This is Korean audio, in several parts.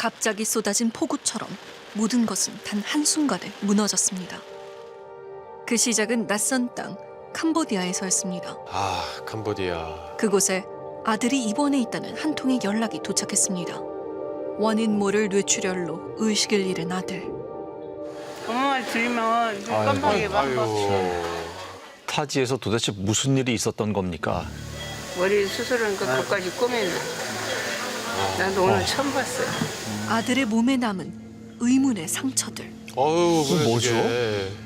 갑자기 쏟아진 폭우처럼 모든 것은 단 한순간에 무너졌습니다. 그 시작은 낯선 땅 캄보디아에서였습니다. 아, 캄보디아. 그곳에 아들이 입원해 있다는 한 통의 연락이 도착했습니다. 원인 모를 뇌출혈로 의식을 잃은 아들. 엄마 말 들으면 눈 깜빡이 막 타지에서 도대체 무슨 일이 있었던 겁니까? 머리 수술하니까 그것까지 꼬매네. 나도 오늘 처음 봤어요. 아들의 몸에 남은 의문의 상처들. 어우, 그게 뭐죠?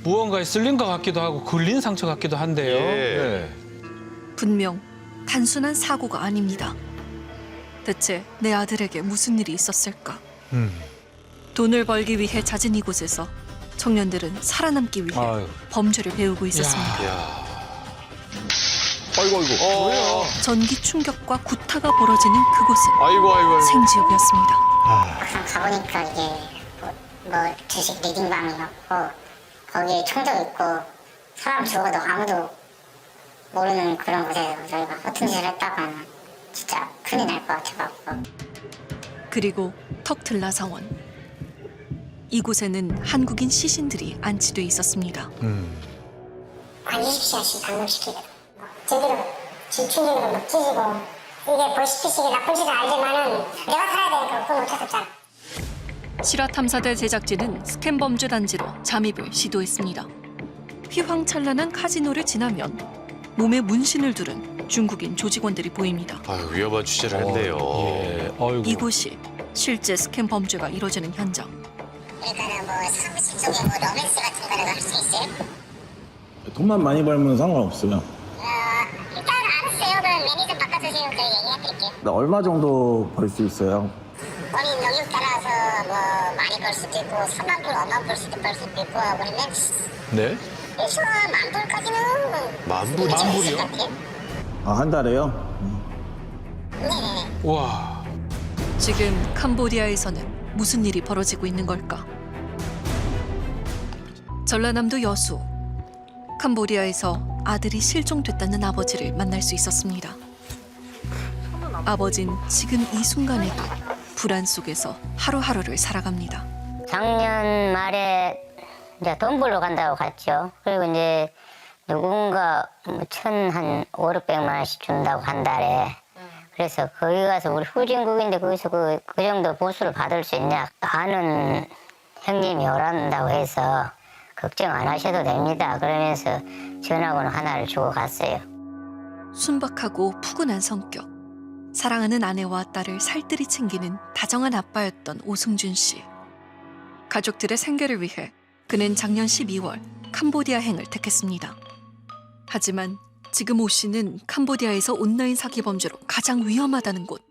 무언가에 쓸린 것 같기도 하고 걸린 상처 같기도 한데요. 예. 분명 단순한 사고가 아닙니다. 대체 내 아들에게 무슨 일이 있었을까? 돈을 벌기 위해 잦은 이곳에서 청년들은 살아남기 위해 아유. 범죄를 배우고 있었습니다. 야. 아이고. 전기 충격과 구타가 벌어지는 그곳은 아이고. 생지옥이었습니다. 막상 가보니까 이게 뭐 주식 리딩방이었고 거기에 총도 있고 사람 죽어도 아무도 모르는 그런 곳에서 저희가 허튼 짓을 했다고 하면 진짜 큰일 날 것 같아갖고. 그리고 턱틀라 사원. 이곳에는 한국인 시신들이 안치돼 있었습니다. 한 20시간씩 감금시키거든. 제대로 질충적으로 막 찢어지고 이게 보시피식이 나쁜 짓을 알지만은 내가 살아야 되니까 그걸 못했었잖아. 실화탐사대 제작진은 스캔 범죄 단지로 잠입을 시도했습니다. 휘황찬란한 카지노를 지나면 몸에 문신을 두른 중국인 조직원들이 보입니다. 아유, 위험한 취재를 했네요. 예. 아이고. 이곳이 실제 스캔 범죄가 이뤄지는 현장. 그러니까는 뭐 사무실 쪽에 뭐 로맨스 같은 거라도 할 수 있어요? 돈만 많이 벌면 상관없어요. 일단 알았어요. 그럼 매니저 바꿔주시면 그 얘기해드릴게요. 나 얼마 정도 벌 수 있어요? 본인 능력 따라서 뭐 많이 벌 수도 있고 3만 불, 5만 벌 수도 있고 그러면 네? 최소한 10,000불까지는 만 불이요? 만 불이요? 아, 한 달에요? 와. 지금 캄보디아에서는 무슨 일이 벌어지고 있는 걸까? 전라남도 여수. 캄보디아에서 아들이 실종됐다는 아버지를 만날 수 있었습니다. 아버진 지금 이 순간에도 불안 속에서 하루하루를 살아갑니다. 작년 말에 이제 돈 벌러 간다고 갔죠. 그리고 이제 누군가 한 5, 600만 원씩 준다고 한 달에. 그래서 거기 가서 우리 후진국인데 거기서 그 정도 보수를 받을 수 있냐. 아는 형님이 오란다고 해서 걱정 안 하셔도 됩니다. 그러면서 전화번호 하나를 주고 갔어요. 순박하고 푸근한 성격. 사랑하는 아내와 딸을 살뜰히 챙기는 다정한 아빠였던 오승준 씨. 가족들의 생계를 위해 그는 작년 12월 캄보디아행을 택했습니다. 하지만 지금 오 씨는 캄보디아에서 온라인 사기 범죄로 가장 위험하다는 곳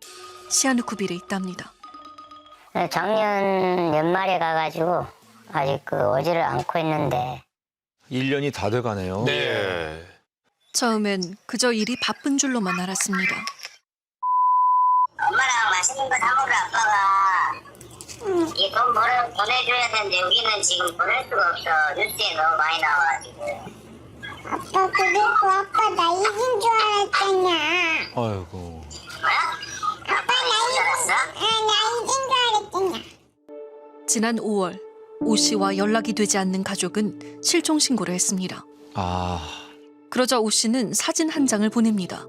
시아누쿠빌에 있답니다. 작년 연말에 가가지고 아직 오지를 않고 있는데 1년이 다 돼가네요. 네. 예. 처음엔 그저 일이 바쁜 줄로만 알았습니다. 엄마랑 맛있는 거 사 먹으러 아빠가 이 돈 보내줘야 되는데 여기는 지금 보낼 수가 없어. 뉴스에 너무 많이 나와가지고. 아빠 그리고 아빠 나 이긴 줄 알았잖아. 아이고. 뭐야? 아빠 나 이긴 줄 알았어? 나 이긴 줄 알았잖아. 지난 5월 오 씨와 연락이 되지 않는 가족은 실종 신고를 했습니다. 아. 그러자 오 씨는 사진 한 장을 보냅니다.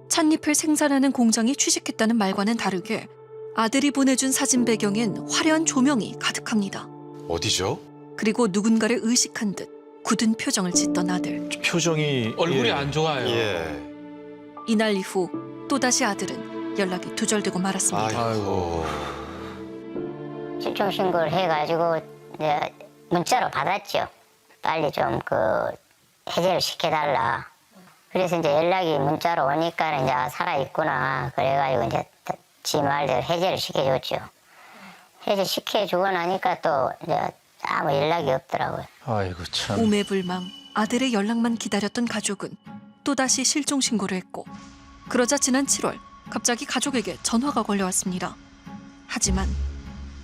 찻잎을 생산하는 공장이 취직했다는 말과는 다르게 아들이 보내준 사진 배경엔 화려한 조명이 가득합니다. 어디죠? 그리고 누군가를 의식한 듯 굳은 표정을 짓던 아들. 표정이 얼굴이 예. 안 좋아요. 예. 이날 이후 또다시 아들은 연락이 두절되고 말았습니다. 아이고. 실종 신고를 해가지고 이제 문자로 받았죠. 빨리 좀 해제를 시켜달라. 그래서 이제 연락이 문자로 오니까 이제 살아 있구나. 그래가지고 이제 지 말대로 해제를 시켜줬죠. 해제 시켜주고 나니까 또 이제 아무 연락이 없더라고요. 아이고 참. 오매불망 아들의 연락만 기다렸던 가족은 또다시 실종 신고를 했고 그러자 지난 7월 갑자기 가족에게 전화가 걸려왔습니다. 하지만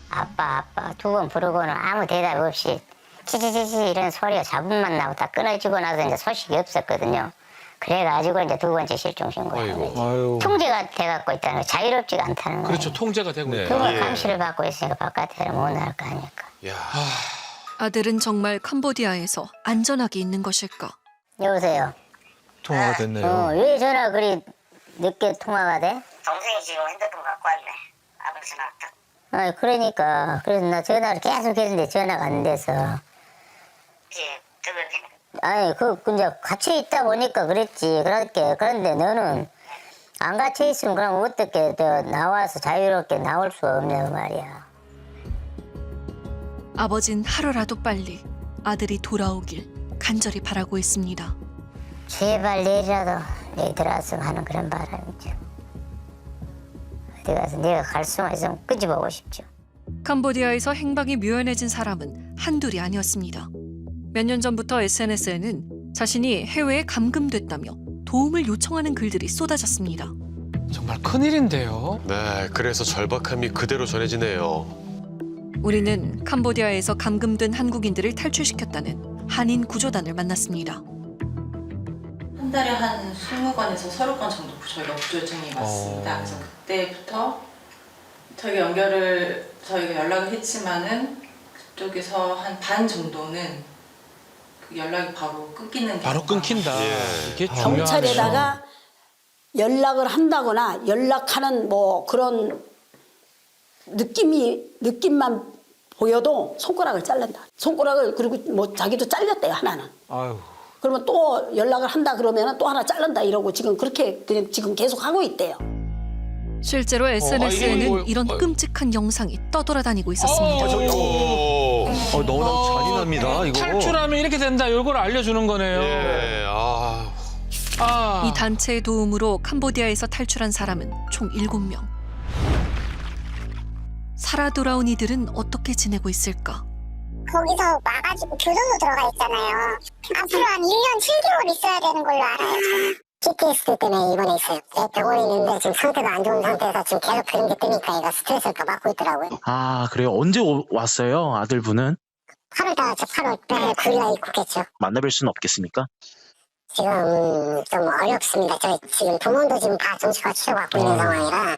아빠 두 번 부르고는 아무 대답 없이 치치치치 이런 소리가 잡음만 나고 다 끊어지고 나서 이제 소식이 없었거든요. 그래가지고 이제 두 번째 실종 신고를 아이고. 했는데 아유. 통제가 돼갖고 있다는 거 자유롭지가 않다는 거예요. 그렇죠. 통제가 되고 네. 있다. 그걸 예. 감시를 받고 있으니까 바깥에는 못 나갈 거 아닙니까. 야, 아들은 정말 캄보디아에서 안전하게 있는 것일까? 여보세요. 통화가 됐네요. 왜 전화 그리 늦게 통화가 돼? 동생이 지금 핸드폰 갖고 왔네. 아버지 전화부터. 아 그러니까 그래서 나 전화를 계속 했는데 전화가 안 돼서. 이제 들었네. 아니 이제 갇혀 있다 보니까 그랬지. 그런데 너는 안 갇혀 있으면 그럼 어떻게 나와서 자유롭게 나올 수가 없냐고 말이야. 아버진 하루라도 빨리 아들이 돌아오길 간절히 바라고 있습니다. 제발 내일이라도 내일 들어왔으면 하는 그런 바람이죠. 어디 가서 내가 갈 수만 있으면 끄집어보고 싶죠. 캄보디아에서 행방이 묘연해진 사람은 한둘이 아니었습니다. 몇 년 전부터 SNS에는 자신이 해외에 감금됐다며 도움을 요청하는 글들이 쏟아졌습니다. 정말 큰일인데요. 네, 그래서 절박함이 그대로 전해지네요. 우리는 캄보디아에서 감금된 한국인들을 탈출시켰다는 한인 구조단을 만났습니다. 한 달에 한 20건에서 30건 정도 저희가 구조 요청이 왔습니다. 그래서 그때부터 저희가 연락을 했지만은 그쪽에서 한 반 정도는 그 연락이 바로 끊기는 바로 경우가 끊긴다. 예. 이게 중요하네요. 경찰에다가 연락을 한다거나 연락하는 뭐 그런 느낌만 보여도 손가락을 잘른다. 손가락을 그리고 뭐 자기도 잘렸대요 하나는. 아유. 그러면 또 연락을 한다 그러면 또 하나 자른다 이러고 지금 그렇게 그냥 지금 계속 하고 있대요. 실제로 SNS에는 이거, 이런 끔찍한 영상이 떠돌아다니고 있었습니다. 오, 너무나 잔인합니다, 이거. 탈출하면 이렇게 된다. 이걸 알려주는 거네요. 예, 이 단체의 도움으로 캄보디아에서 탈출한 사람은 총 7명. 살아 돌아온 이들은 어떻게 지내고 있을까? 거기서 와가지고 교도소 들어가 있잖아요. 앞으로 한 1년 7개월 있어야 되는 걸로 알아요. PTSD 때문에 입원해 있어요. 병원에 있는데 지금 상태가 안 좋은 상태에서 지금 계속 그런 게 뜨니까 얘가 스트레스를 더 받고 있더라고요. 아, 그래요? 언제 왔어요? 아들분은? 8월 달에 8월 9일날 입국했죠. 만나뵐 수는 없겠습니까? 지금 좀 어렵습니다. 저희 지금 부모도 지금 다 정치과 치료받고 있는 상황이라.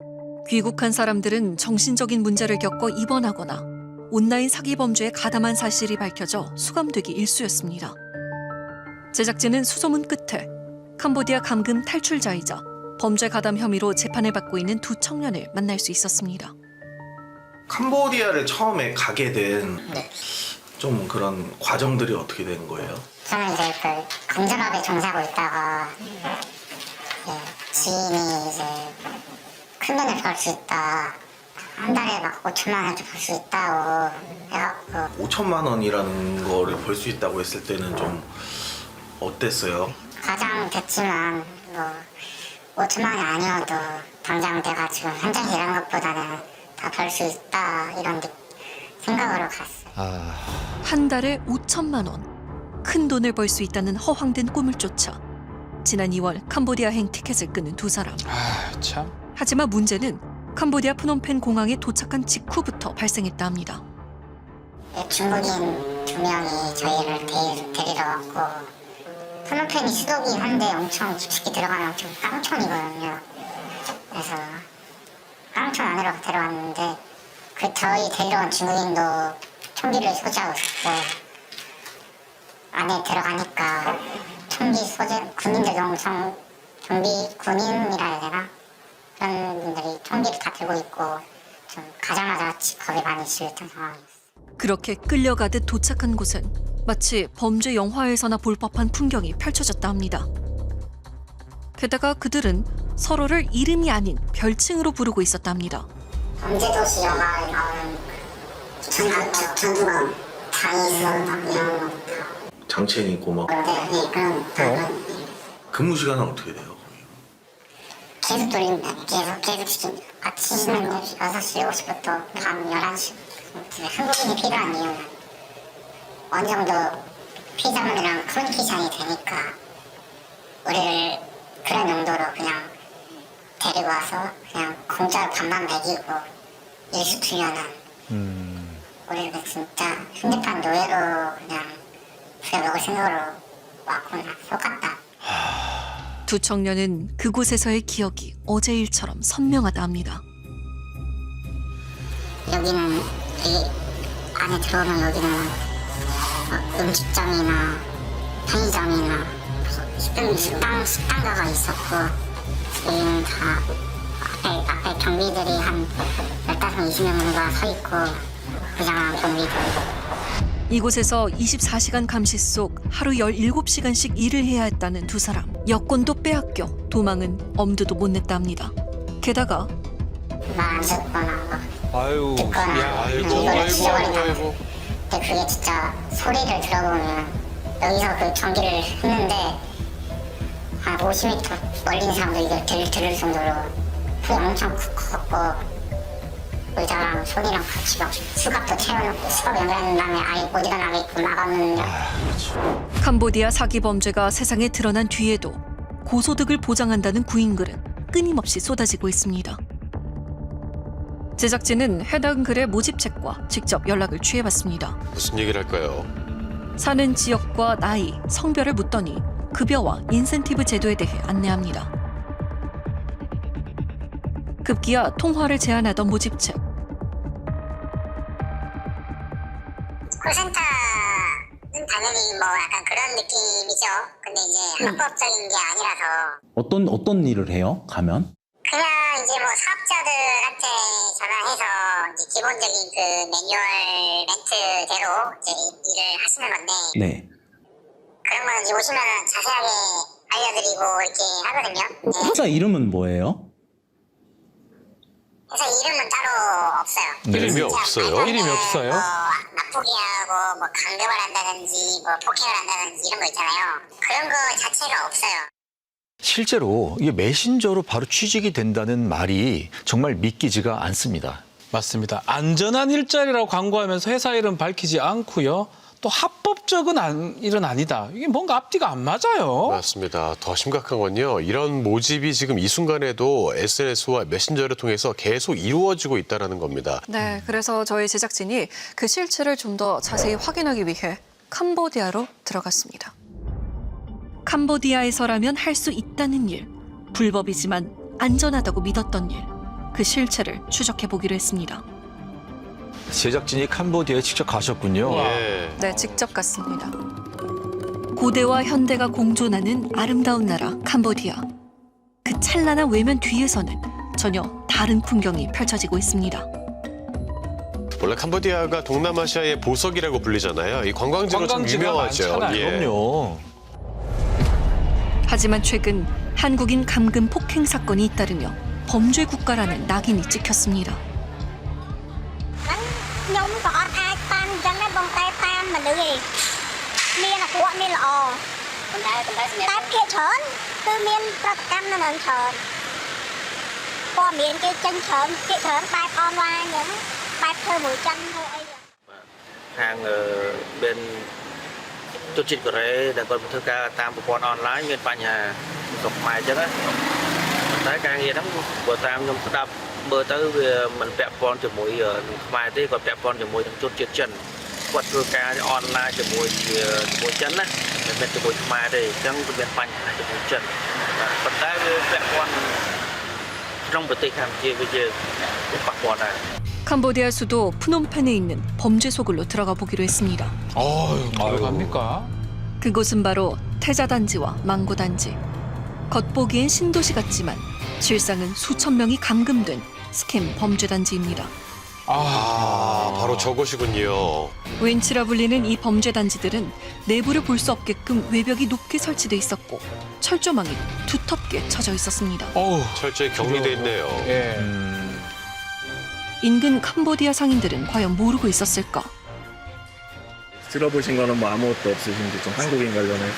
귀국한 사람들은 정신적인 문제를 겪어 입원하거나 온라인 사기 범죄에 가담한 사실이 밝혀져 수감되기 일쑤였습니다. 제작진은 수소문 끝에 캄보디아 감금 탈출자이자 범죄 가담 혐의로 재판을 받고 있는 두 청년을 만날 수 있었습니다. 캄보디아를 처음에 가게 된 좀 그런 과정들이 어떻게 된 거예요? 저는 이제 그 건전업에 종사하고 있다가 지인이 이제 큰 돈을 벌 수 있다. 한 달에 막 5천만 원도 벌 수 있다고 해갖고 5천만 원이라는 거를 벌 수 있다고 했을 때는 좀 어땠어요? 가장 됐지만 뭐 5천만 원이 아니어도 당장 내가 지금 현장에서 일하는 것보다는 다 벌 수 있다 이런 생각으로 갔어요. 한 달에 5천만 원. 큰 돈을 벌 수 있다는 허황된 꿈을 쫓아 지난 2월 캄보디아행 티켓을 끊은 두 사람. 참. 하지만 문제는 캄보디아 프놈펜 공항에 도착한 직후부터 발생했다 합니다. 중국인 2명이 저희를 데리러 왔고 프놈펜이 수도긴 한데 엄청 깊숙이 들어가면 엄청 깡촌이거든요. 그래서 깡촌 안으로 데려왔는데 그 저희 데리러 온 중국인도 총기를 소지하고 있었고 안에 들어가니까 총기 소지 군인들도 엄청 경비 군인이라 해야 되나 그런 분들이 총기를 다 들고 있고 좀 가자마자 겁이 많이 질렸던 상황이었어요. 그렇게 끌려가듯 도착한 곳은 마치 범죄 영화에서나 볼 법한 풍경이 펼쳐졌다 합니다. 게다가 그들은 서로를 이름이 아닌 별칭으로 부르고 있었다 합니다. 범죄도시 영화에 나오는 전두광, 장이선 이런 거. 장첸 있고 막 그런 근무 시간은 어떻게 돼요? 계속 돌립니다. 계속 시킵니다. 아침 6시, 7시부터 밤 11시. 한국인이 필요한 이유는 어느 정도 피해자분들이랑 커뮤니케이션이 되니까 우리를 그런 용도로 그냥 데리고 와서 그냥 공짜로 밥만 먹이고 일수풀려는 우리를 진짜 현대판 노예로 그냥 부려먹을 생각으로 왔구나. 속았다. 두 청년은 그곳에서의 기억이 어제 일처럼 선명하다 합니다. 여기는 이 안에 들어오면 여기는 음식점이나 편의점이나 식당가가 있었고 여기는 다 앞에 경비들이 한 15-20명 정도가 서 있고 부장한 경비들. 이곳에서 24시간 감시 속 하루 17시간씩 일을 해야 했다는 두 사람. 여권도 빼앗겨 도망은 엄두도 못 냈다 합니다. 게다가 말 안 듣거나 아유, 듣거나 이거를 지져버린다. 근데 그게 진짜 소리를 들어보면 여기서 그 전기를 했는데 한 50m 멀리 있는 사람도 이걸 들을 정도로 그게 엄청 컸고 의자랑 손이랑 같이 막 수갑도 채워놓고 수갑 연결한 다음에 아예 어디가 나게끔 막아놓는. 캄보디아 사기 범죄가 세상에 드러난 뒤에도 고소득을 보장한다는 구인글은 끊임없이 쏟아지고 있습니다. 제작진은 해당 글의 모집책과 직접 연락을 취해봤습니다. 무슨 얘기를 할까요? 사는 지역과 나이, 성별을 묻더니 급여와 인센티브 제도에 대해 안내합니다. 급기야 통화를 제안하던 모집책. 콜센터는 당연히 뭐 약간 그런 느낌이죠. 근데 이제 합법적인 게 아니라서 어떤 일을 해요? 가면? 그냥 이제 뭐 사업자들한테 전화해서 이제 기본적인 그 매뉴얼 멘트대로 이제 일을 하시는 건데 네. 그런 거는 이제 오시면 자세하게 알려드리고 이렇게 하거든요. 네. 회사 이름은 뭐예요? 회사 이름은 따로 없어요. 이름이 그냥 없어요? 발견에 이름이 없어요? 뭐 나쁘게 하고 뭐 강금을 한다든지 뭐 폭행을 한다든지 이런 거 있잖아요. 그런 거 자체가 없어요. 실제로 이게 메신저로 바로 취직이 된다는 말이 정말 믿기지가 않습니다. 맞습니다. 안전한 일자리라고 광고하면서 회사 이름 밝히지 않고요. 또 합법적인 일은 아니다. 이게 뭔가 앞뒤가 안 맞아요. 맞습니다. 더 심각한 건요. 이런 모집이 지금 이 순간에도 SNS와 메신저를 통해서 계속 이루어지고 있다는 겁니다. 네, 그래서 저희 제작진이 그 실체를 좀 더 자세히 확인하기 위해 캄보디아로 들어갔습니다. 캄보디아에서라면 할 수 있다는 일, 불법이지만 안전하다고 믿었던 일, 그 실체를 추적해 보기로 했습니다. 제작진이 캄보디아에 직접 가셨군요. 예. 네, 직접 갔습니다. 고대와 현대가 공존하는 아름다운 나라 캄보디아. 그 찬란한 외면 뒤에서는 전혀 다른 풍경이 펼쳐지고 있습니다. 원래 캄보디아가 동남아시아의 보석이라고 불리잖아요. 이 관광지로 참 관광지가 유명하죠. 많잖아요. 예. 그럼요. 하지만 최근 한국인 감금 폭행 사건이 잇따르며 범죄 국가라는 낙인이 찍혔습니다. nhóm có ai pan chân đấy bông tay pan mà nữ gì miên là của miên là ồ tay kia trơn từ miênประกันlà nền trơn qua miên kia chân trơn kia trơn tay con qua những tay thơ mũi chân thôi ấy ทางเป็นจุดจิตกระเรแต่คนบันทึกการตามอุปกรณ์ออนไลน์មានបញ្ហាตกหมายចឹងណាតែការងារហ្នឹងបើតាមខ្ញុំស្ដាប់មើលទៅវាមិនពាក់ព័ន្ធជាមួយនឹងខ្មែរទេគាត់ពាក់ព័ន្ធជាមួយនឹងជនជាតិចិនគាត់ធ្វើការអនឡាញជាមួយចិនណាមិនមែនជាមួយខ្មែរទេអញ្ចឹងវាមានបញ្ហាជាមួយចិនប៉ុន្តែវាពាក់ព័ន្ធក្នុងប្រទេសកម្ពុជាវាប៉ះពាល់ដែរ 캄보디아 수도 프놈펜에 있는 범죄 소굴로 들어가 보기로 했습니다. 뭘 갑니까? 그곳은 바로 태자단지와 망고단지. 겉보기엔 신도시 같지만 실상은 수천 명이 감금된 스캠 범죄단지입니다. 바로 저곳이군요. 웬치라 불리는 이 범죄단지들은 내부를 볼 수 없게끔 외벽이 높게 설치돼 있었고 철조망이 두텁게 쳐져 있었습니다. 철저히 격리돼 있네요. 예. 인근 캄보디아 상인들은 과연 모르고 있었을까? 들어보신 거는 뭐 아무것도 없으신지 좀 한국인 관련해서.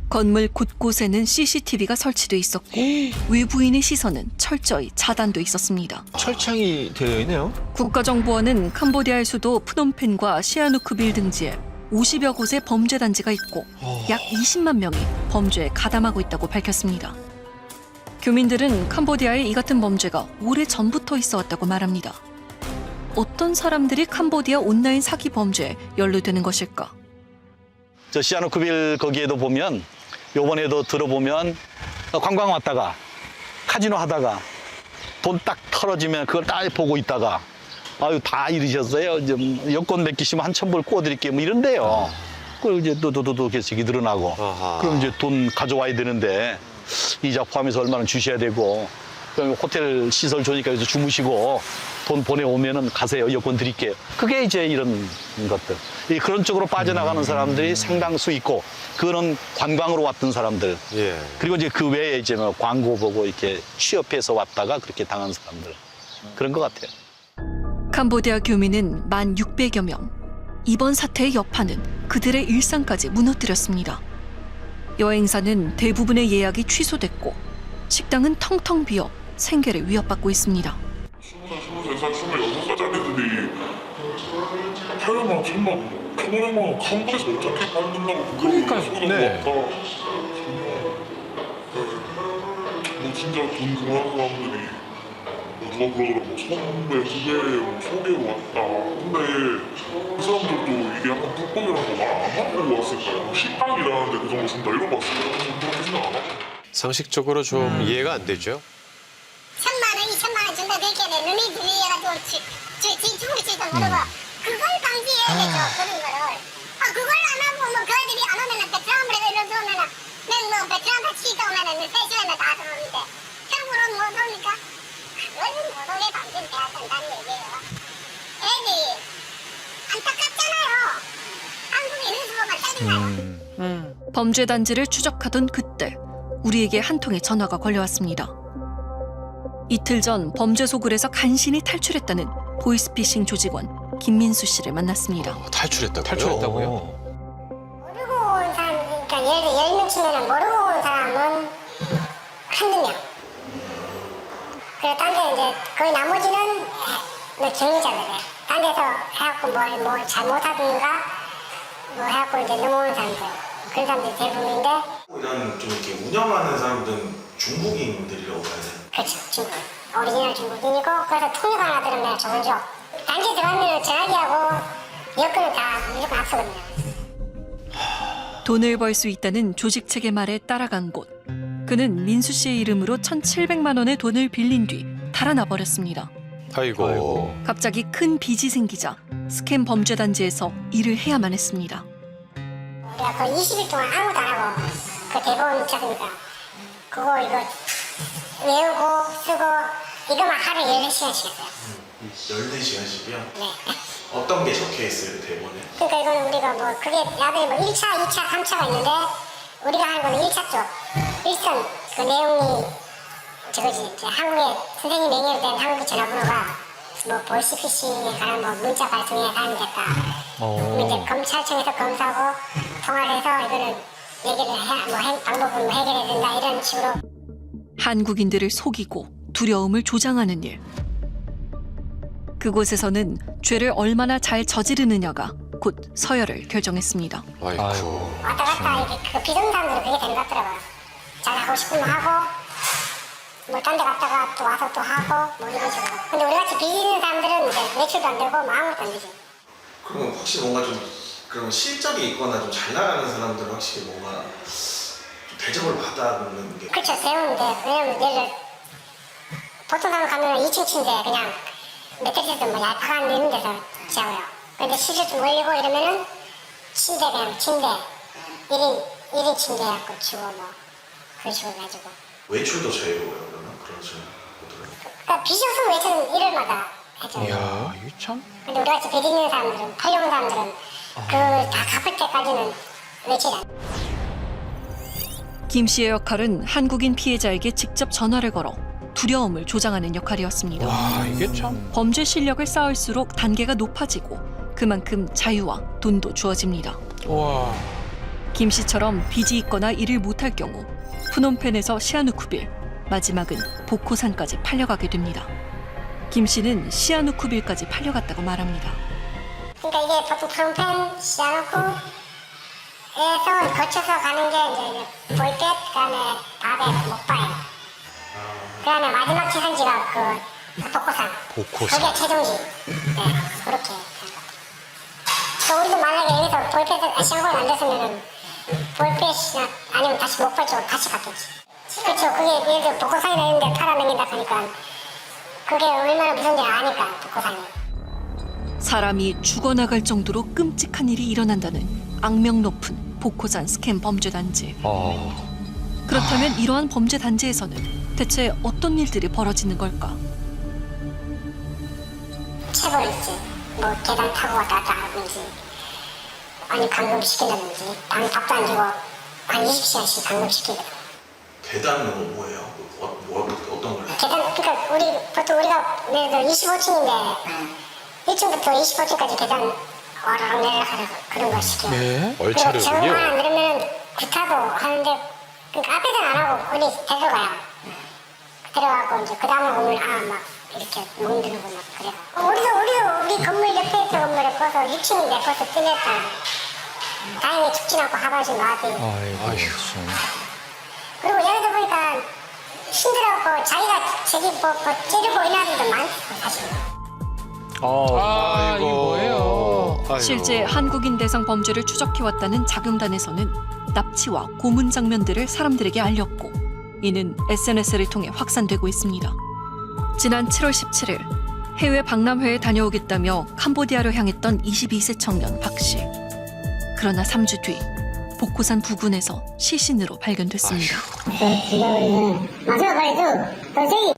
건물 곳곳에는 CCTV가 설치돼 있었고 외부인의 시선은 철저히 차단돼 있었습니다. 철창이 되어 있네요. 국가정보원은 캄보디아의 수도 프놈펜과 시아누크빌 등지에 50여 곳의 범죄단지가 있고 약 20만 명이 범죄에 가담하고 있다고 밝혔습니다. 교민들은 캄보디아에 이 같은 범죄가 오래전부터 있어 왔다고 말합니다. 어떤 사람들이 캄보디아 온라인 사기 범죄에 연루되는 것일까? 저 시아누크빌 거기에도 보면 요번에도 들어보면 관광 왔다가 카지노 하다가 돈 딱 털어지면 그걸 딱 보고 있다가 아유 다 이러셨어요. 이제 여권 몇 개씩만 한 1,000불 구워드릴게요. 뭐 이런데요. 그걸 이제 또 계속 늘어나고 그럼 이제 돈 가져와야 되는데 이자 포함해서 얼마나 주셔야 되고 그럼 호텔 시설 좋으니까 여기서 주무시고 돈 보내오면은 가세요. 여권 드릴게요. 그게 이제 이런 것들. 그런 쪽으로 빠져나가는 사람들이 상당수 있고 그거는 관광으로 왔던 사람들. 예. 그리고 이제 그 외에 이제 뭐 광고 보고 이렇게 취업해서 왔다가 그렇게 당한 사람들. 그런 것 같아요. 캄보디아 교민은 1,600여 명. 이번 사태의 여파는 그들의 일상까지 무너뜨렸습니다. 여행사는 대부분의 예약이 취소됐고 식당은 텅텅 비어 생계를 위협받고 있습니다. 23살, 26살짜리들이 800만 원, 1000만 원, 1,500만 원 캄보디아에서 어떻게 받는다고 그러니까요. 네. 뭐 진짜 돈 그만한 사람들이 누가 그러더라고 선배, 후배, 소개로 왔다. 근데 그 사람들도 이게 약간 불법이라고 말 안 하고 왔을까요? 식당이라는데 그 정도 준다 이러고 왔을까요? 그렇게 생각 안 하고. 상식적으로 좀 이해가 안 되죠. 1,000만 원, 2,000만 원 준다 그렇게 내 눈이 들려가지고 진퉁을 물어봐. 그걸 방지해야 되죠, 그런 거를. 그걸 안 하고 뭐 그 애들이 안 오면은 베트남으로 이런 들어오면은 뭐 베트남 같이 있다 오면은 3시간에 다 들어오는데 한국으로 못 오니까 그거는 노동의 방지돼야 된다는 얘기예요. 애들이 안타깝잖아요. 한국에 있는 수고가 짜증나요. 범죄 단지를 추적하던 그때 우리에게 한 통의 전화가 걸려왔습니다. 이틀 전 범죄 소굴에서 간신히 탈출했다는 보이스피싱 조직원 김민수 씨를 만났습니다. 탈출했다고요? 모르고 온 사람, 그러니까 예를 들어 10명 치면은 모르고 온 사람은 한두 명. 그리고 딴 데 이제 거의 나머지는 뭐 경리자들. 딴 데서 해갖고 뭘 잘못하든가 뭐 해갖고 이제 넘어오는 사람들. 그런 사람들이 대부분인데. 이런 좀 이렇게 운영하는 사람들은 중국인들이라고 봐야 돼요. 그렇죠, 중국. 오리지널 중국인이고 그래서 통역 하나 들으면 좋은죠. 단지 들어가면 전화기하고 여권은 다 무조건 앞서거든요. 돈을 벌 수 있다는 조직 측의 말에 따라간 곳. 그는 민수 씨의 이름으로 1,700만 원의 돈을 빌린 뒤 달아나 버렸습니다. 아이고. 갑자기 큰 빚이 생기자 스캠 범죄 단지에서 일을 해야만 했습니다. 우리가 거의 20일 동안 아무도 안 하고 그 대본 있잖습니까? 그거 이거 외우고 쓰고 이거만 하루 14시간씩 했어요. 14시간씩이요? 네. 어떤 게 적혀 있어요, 대본에? 그러니까 이거는 우리가 뭐 그게 야들이 뭐 1차, 2차, 3차가 있는데 우리가 하는 건 1차 쪽. 1선 그 내용이 저거지. 한국에 선생님 명의로 된 한국 전화번호가 뭐 보이스피싱에 관한 뭐 문자 발송에 사용됐다. 이제 검찰청에서 검사하고 통화를 해서 이거를 얘기를 방법은 뭐 해결해야 된다 이런 식으로. 한국인들을 속이고 두려움을 조장하는 일. 그곳에서는 죄를 얼마나 잘 저지르느냐가 곧 서열을 결정했습니다. 아이고. 왔다 갔다 이렇게 그 비정상들은 그게 되는 것 같더라고요. 잘하고 싶으면 하고 뭐 딴 데 갔다가 또 와서 또 하고 뭐 이런 식으로. 근데 우리같이 빚있는 사람들은 이제 매출도 안 되고 뭐 아무것도 안 되지. 그럼 확실히 뭔가 좀 그런 실적이 있거나 좀 잘 나가는 사람들은 확실히 뭔가 좀 대접을 받아보는 게. 그렇죠. 세우는데 왜냐면 예를 보통 사람 가면 2층 침대 그냥 매트리스도 뭐 얄팍한 이런 데서 자고요. 근데 수술 좀 올리고 이러면은 침대 그냥 침대 1인 침대 갖고 주고 뭐 그런 식으로 가지고. 외출도 자유로워요, 그러면? 그런 식으로. 그러니까 빚이 없으면 외출은 일요일마다 해줘요. 이야, 이게 참. 근데 우리같이 빚 있는 사람들은, 팔려온 사람들은 그걸 다 갚을 때까지는 외출 안. 김 씨의 역할은 한국인 피해자에게 직접 전화를 걸어 두려움을 조장하는 역할이었습니다. 와, 이게 참. 범죄 실력을 쌓을수록 단계가 높아지고 그만큼 자유와 돈도 주어집니다. 와. 김 씨처럼 빚이 있거나 일을 못할 경우 푸놈펜에서 시아누쿠빌, 마지막은 보코산까지 팔려가게 됩니다. 김 씨는 시아누쿠빌까지 팔려갔다고 말합니다. 그러니까 이게 보통 푸놈펜, 시아누쿠에서 거쳐서 가는 게 이제 볼겟, 그다음에 바베, 목바이. 그다음에 마지막 체산지가 그 복고산. 복고산. 그게 최종지. 네, 그렇게. 우리도 만약에 여기서 볼펜 시험을 안 됐으면 볼펜이나 아니면 다시 목발 쪽으로 다시 갔겠지. 그렇죠. 그게 예를 들어 복고산이라 했는데 팔아넘긴다 하니까 그게 얼마나 무서운지 아니까 복고산이. 사람이 죽어나갈 정도로 끔찍한 일이 일어난다는 악명 높은 복고산 스캠 범죄 단지. 그렇다면 이러한 범죄 단지에서는 대체 어떤 일들이 벌어지는 걸까? 체벌했지. 뭐 계단 타고 왔다 갔다 하든지 아니 감금시키다든지 밥도 안 주고 한 20시간씩 감금시키거든. 계단은 뭐예요? 어떤 거예요? 계단 그러니까 보통 우리가 예를 들어 25층인데 1층부터 25층까지 계단 오르락 내리락 그런 걸 시켜요. 네. 그리고 얼차려군요. 정말 안 그러면 구타도 하는데 그러니까 앞에서는 안 하고 우리 데려가요. 데려가고 이제 그 다음에 오면 막 이렇게 몽드는 거막 그래요. 우리 건물 옆에 있던 건물에 벌써 6층인데 벌써 뜨냈다. 다행히 죽진 않고 하반신 나왔지. 그리고 얘네들 보니까 힘들어갖고 자기가 찌르고 이런 애들도 많고 사실. 이거 뭐예요? 실제 한국인 대상 범죄를 추적해왔다는 자경단에서는 납치와 고문 장면들을 사람들에게 알렸고 이는 SNS를 통해 확산되고 있습니다. 지난 7월 17일 해외 박람회에 다녀오겠다며 캄보디아로 향했던 22세 청년 박 씨. 그러나 3주 뒤 복고산 부근에서 시신으로 발견됐습니다. 마지막 말이죠. 더 세기.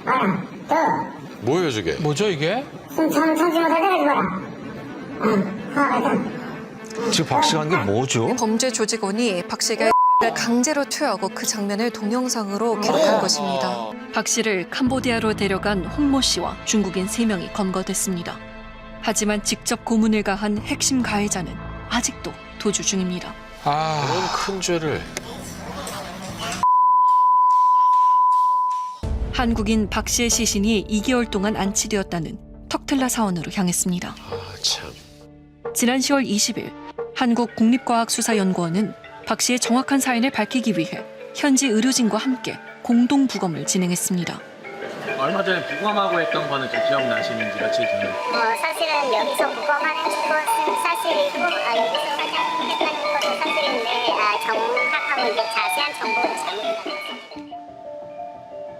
봐라. 뭐예요 저게? 뭐죠 이게? 천천히 가져가지 마라. 지금 박 씨가 한 게 뭐죠? 범죄 조직원이 박 씨가 강제로 투여하고 그 장면을 동영상으로 기록한 것입니다. 박 씨를 캄보디아로 데려간 홍모 씨와 중국인 3명이 검거됐습니다. 하지만 직접 고문을 가한 핵심 가해자는 아직도 도주 중입니다. 그런 큰 죄를. 한국인 박 씨의 시신이 2개월 동안 안치되었다는 턱틀라 사원으로 향했습니다. 참. 지난 10월 20일 한국국립과학수사연구원은 박 씨의 정확한 사인을 밝히기 위해 현지 의료진과 함께 공동 부검을 진행했습니다. 얼마 전에 부검하고 했던 거는 좀 기억나시는지 며칠 전에? 사실은 여기서 부검하는 것은 사실이고 여기서 했다는 것은 사실인데 정확하고 이제 자세한 정보는 잘 모르겠어요.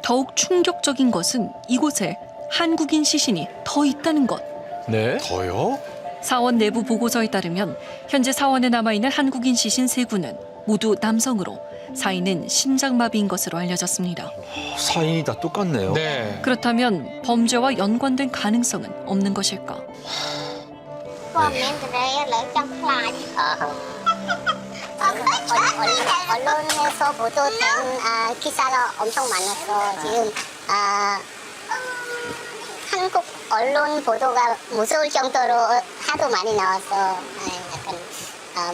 더욱 충격적인 것은 이곳에 한국인 시신이 더 있다는 것. 네? 더요? 사원 내부 보고서에 따르면 현재 사원에 남아있는 한국인 시신 3구는 모두 남성으로 사인은 심장마비인 것으로 알려졌습니다. 사인이 다 똑같네요. 네. 그렇다면 범죄와 연관된 가능성은 없는 것일까? 언론에서 보도된 기사가 엄청 많았어. 지금 한국 언론 보도가 무서울 정도로 하도 많이 나와서 약간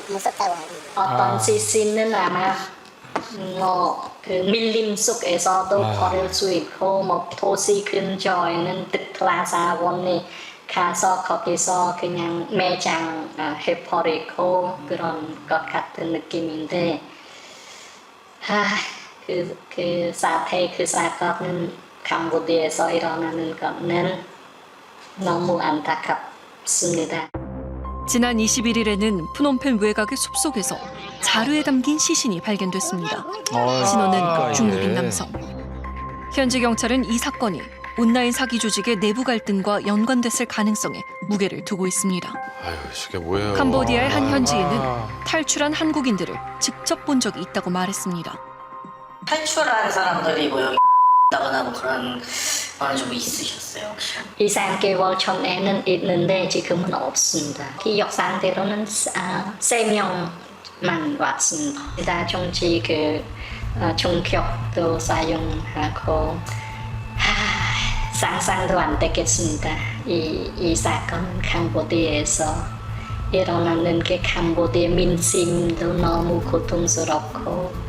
무섭다고 하네. 어떤 시신은 아마 그 밀림 속에서도 버릴 수 있고 뭐 도시 근처에는 특라사원이 가서 거기서 그냥 매장해버리고 그런 것 같은 느낌인데 그 사태, 그 사건은 캄보디아에서 일어나는 거는 너무 안타깝습니다. 지난 21일에는 프놈펜 외곽의 숲속에서 자루에 담긴 시신이 발견됐습니다. 신원은 중국인 남성. 현지 경찰은 이 사건이 온라인 사기 조직의 내부 갈등과 연관됐을 가능성에 무게를 두고 있습니다. 아유, 저게 뭐예요? 캄보디아의 한 현지인은 탈출한 한국인들을 직접 본 적이 있다고 말했습니다. 탈출한 사람들이 뭐 여기 있다거나 뭐 그런 거는 좀 있으셨어요 혹시? 2-3개월 전에는 있는데 지금은 없습니다. 기억 상대로는 3명만 왔습니다. 정치 총격도 사용하고 상상도 안 되겠습니다. 이 사건은 캄보디아에서 일어나는 게 캄보디아 민심도 너무 고통스럽고